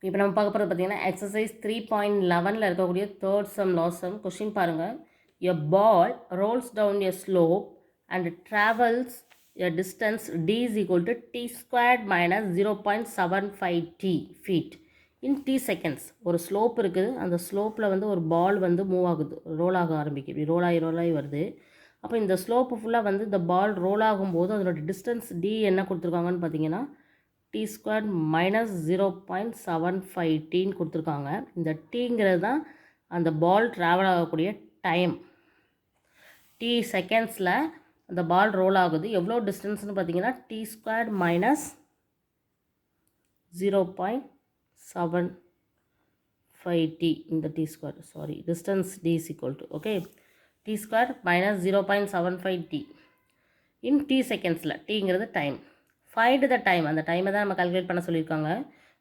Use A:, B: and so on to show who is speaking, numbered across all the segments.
A: இப்போ நம்ம பார்க்க போகிறது பார்த்தீங்கன்னா எக்ஸசைஸ் 3.11ல் இருக்கக்கூடிய third sum last sum question பாருங்கள். A ball rolls down a slope and travels a distance d is equal to t squared minus 0.75 t feet in t seconds. ஒரு slope இருக்குது, அந்த ஸ்லோப்பில் வந்து ஒரு பால் வந்து மூவ் ஆகுது, ரோல் ஆக ஆரம்பிக்குது, இப்படி ரோலாகி வருது. அப்போ இந்த ஸ்லோப்பு ஃபுல்லாக வந்து இந்த பால் ரோல் ஆகும்போது அதனோட டிஸ்டன்ஸ் d என்ன கொடுத்துருக்காங்கன்னு பார்த்தீங்கன்னா t ஸ்கொயர் மைனஸ் 0.75 டீன்னு கொடுத்துருக்காங்க. இந்த டீங்கிறது தான் அந்த பால் ட்ராவல் ஆகக்கூடிய டைம். டி செகண்ட்ஸில் அந்த பால் ரோல் ஆகுது. எவ்வளோ டிஸ்டன்ஸ்னு பார்த்தீங்கன்னா டி ஸ்கொயர் மைனஸ் 0.75 டி. இந்த t square distance t is equal to okay t square minus 0.75 t in t செகண்ட்ஸில். டீங்கிறது டைம். ஃபைண்ட் த டைம், அந்த டைமை தான் நம்ம கால்குலேட் பண்ண சொல்லியிருக்காங்க.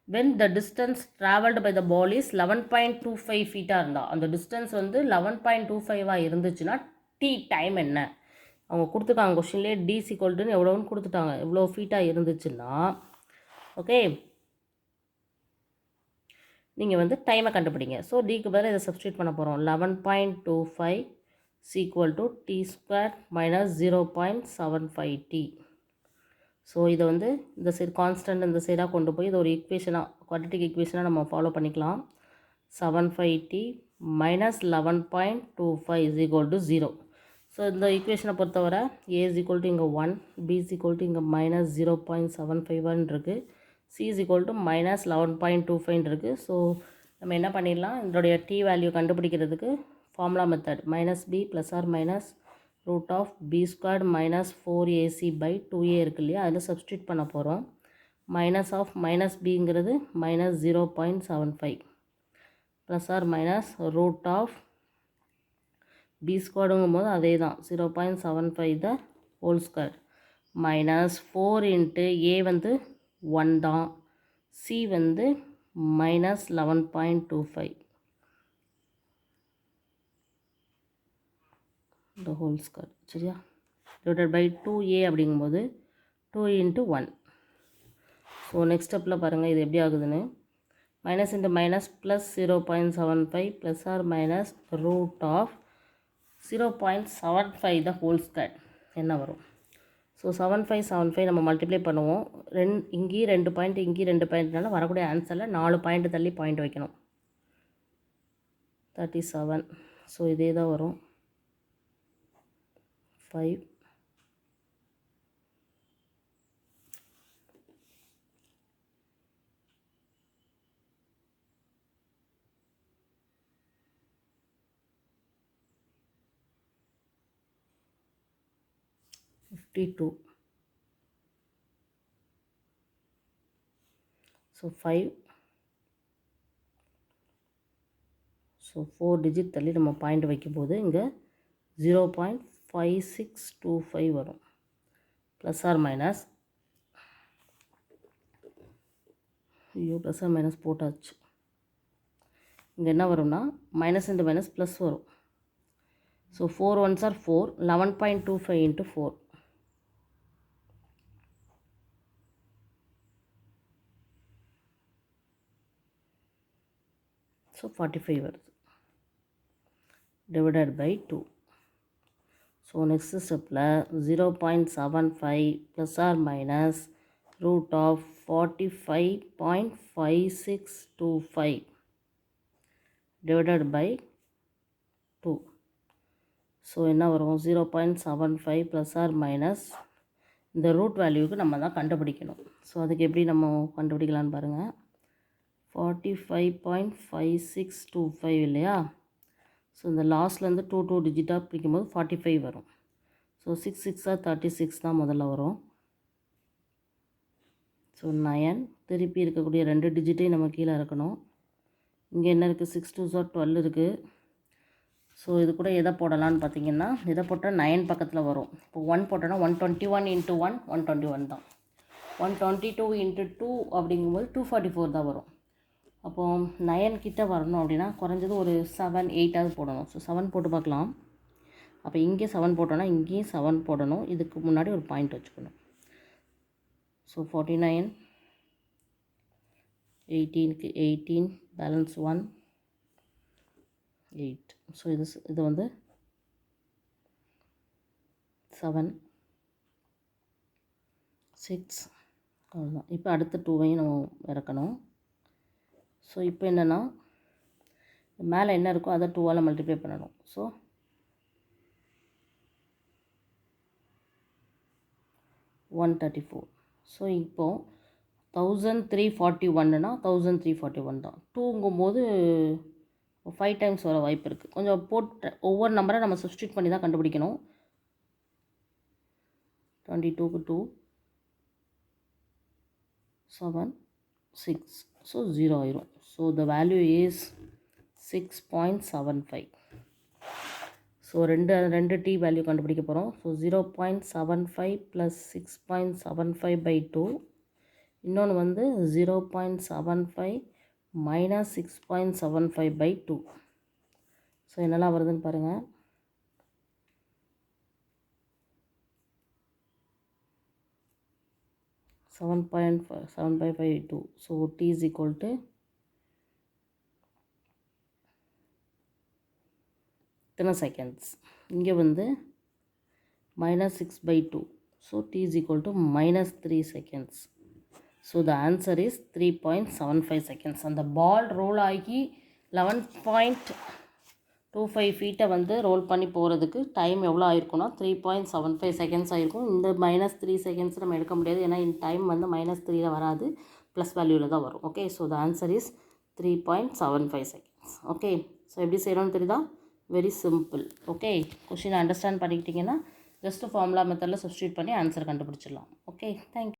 A: When the distance travelled by the ball is 11.25 ஃபீட்டாக இருந்தால், அந்த டிஸ்டன்ஸ் வந்து 11.25 இருந்துச்சுன்னா டி டைம் என்ன அவங்க கொடுத்துருக்காங்க. கொஷின்லேயே டி ஈக்குவல்ட்டுன்னு எவ்வளோன்னு கொடுத்துட்டாங்க. எவ்வளோ ஃபீட்டாக இருந்துச்சுன்னா ஓகே நீங்கள் வந்து டைமை கண்டுபிடிங்க. ஸோ டிக்கு பதில் இதை சப்ஸ்டியூட் பண்ண போகிறோம். 11.25 equal to t square minus 0.75 t. So இதை வந்து இந்த சைடு கான்ஸ்டன்ட் இந்த சைடாக கொண்டு போய் இதை ஒரு ஈக்குவேஷனாக, குவாட்ரட்டிக் ஈக்குவேஷனாக நம்ம ஃபாலோ பண்ணிக்கலாம். 75t minus 11.25 is equal to 0. So இந்த ஈக்குவேஷனை பொறுத்தவரை a இஸ் ஈக்குவல் டு இங்கே 1, b இஸ் ஈக்குவல் டு இங்கே மைனஸ் 0.75 இருக்குது, c is equal to minus 11.25 இருக்குது. ஸோ நம்ம என்ன பண்ணிடலாம், இதோடைய t வேல்யூ கண்டுபிடிக்கிறதுக்கு formula method minus b plus or minus root of b squared minus 4ac by 2a இருக்கு இல்லையா, அதில் சப்ஸ்டியூட் பண்ண போகிறோம். மைனஸ் ஆஃப் மைனஸ் பிங்கிறது minus 0.75 plus or minus root of b ஸ்கொயர்டுங்கும் போது அதே தான் 0.75 the whole square minus 4 into a வந்து 1 தான், சி வந்து மைனஸ் 11.25 the whole square சரியா, divided by 2a அப்படிங்கும்போது 2 into 1. ஸோ நெக்ஸ்ட் ஸ்டெப்பில் பாருங்கள் இது எப்படி ஆகுதுன்னு. Minus into minus plus 0.75 plus or minus root of 0.75 the whole square என்ன வரும். ஸோ 75 நம்ம மல்டிப்ளை பண்ணுவோம். இங்கேயும் 2 பாயிண்ட் இங்கேயும் 2 பாயிண்ட்னால வரக்கூடிய ஆன்சரில் 4 பாயிண்ட் தள்ளி பாயிண்ட் வைக்கணும். 37. ஸோ இதே தான் வரும். 5 52. ஸோ 5. ஸோ 4 டிஜிட் தள்ளி நம்ம பாயிண்ட் வைக்கும்போது இங்கே 0.5625 வரும். Plus or minus plus or minus போட்டாச்சு. இங்கே என்ன வரும்னா மைனஸ் இன்ட்டு மைனஸ் ப்ளஸ் வரும். So 4 1s are 4, 11.25 into 4. So 45 வருது, டிவைடட் பை 2. ஸோ நெக்ஸ்ட் ஸ்டெப்பில் 0.75 plus or minus root of 45.5625 divided by 2. So என்ன வரும் 0.75 ப்ளஸ் ஆர் மைனஸ் இந்த ரூட் வேல்யூவுக்கு நம்ம தான் கண்டுபிடிக்கணும். ஸோ அதுக்கு எப்படி நம்ம கண்டுபிடிக்கலான்னு பாருங்கள். 45.5625 இல்லையா, ஸோ இந்த லாஸ்ட்லேருந்து 2 டிஜிட்டாக பிடிக்கும்போது 45 வரும். ஸோ 6 6 36 தான் முதல்ல வரும். ஸோ 9 திருப்பி இருக்கக்கூடிய 2 டிஜிட்டையும் நம்ம கீழே இருக்கணும். இங்கே என்ன இருக்குது 6 2s are 12 இருக்குது. ஸோ இது கூட எதை போடலான்னு பார்த்தீங்கன்னா, எதை போட்டால் 9 பக்கத்தில் வரும். இப்போ 1 போட்டோன்னா 121 into 1 121 தான். 122 into 2 அப்படிங்கும்போது 244 தான் வரும். அப்போது 9 கிட்ட வரணும் அப்படின்னா குறைஞ்சது ஒரு 7 8ஆவது போடணும். ஸோ 7 போட்டு பார்க்கலாம். அப்போ இங்கே 7 போட்டோன்னா இங்கேயும் 7 போடணும். இதுக்கு முன்னாடி ஒரு பாயிண்ட் வச்சுக்கணும். So 49 18க்கு 18 balance 1 8. ஸோ இது வந்து 7 6 அவ்வளோதான். இப்போ அடுத்த 2வையும் நம்ம இறக்கணும். ஸோ இப்போ என்னென்னா மேலே என்ன இருக்கோ அதை 2ஆல் மல்டிப்ளை பண்ணணும். ஸோ 134. ஸோ இப்போது 1341னா 1341 தான். 2ங்கும்போது 5 டைம்ஸ் வர வாய்ப்பு இருக்குது. கொஞ்சம் ஒவ்வொரு நம்பரை நம்ம சப்ஸ்டியூட் பண்ணி தான் கண்டுபிடிக்கணும். 22க்கு 2 7 6. ஸோ 0 ஆயிரும். So the value is 6.75. So ரெண்டு டி வேல்யூ கண்டுபிடிக்க போகிறோம். So 0.75 plus 6.75/2. இன்னொன்று வந்து 0.75 மைனஸ் 6.75/2. ஸோ என்னெல்லாம் வருதுன்னு பாருங்கள். $7.75/2. So t is equal to இத்தனை செகண்ட்ஸ். இங்கே வந்து -6/2. So t is equal to -3 seconds. So the answer is 3.75 seconds. அந்த பால் ரோல் ஆகி 11.25 ஃபீட்டை வந்து ரோல் பண்ணி போகிறதுக்கு டைம் எவ்வளோ ஆயிருக்குன்னா 3.75 seconds ஆகிருக்கும். இந்த -3 seconds நம்ம எடுக்க முடியாது, ஏன்னா இந்த டைம் வந்து -3ல வராது, ப்ளஸ் வேல்யூவில் தான் வரும். Okay, so the answer is 3.75 seconds. Okay, so எப்படி செய்யணும்னு தெரியுதா? Very simple. ஓகே, கொஷினை அண்டர்ஸ்டாண்ட் பண்ணிக்கிட்டிங்கன்னா ஜஸ்ட் ஃபார்முலா மெத்தடில் சப்ஸ்டியூட் பண்ணி ஆன்சர் கண்டுபிடிச்சிடலாம். Okay, thank you.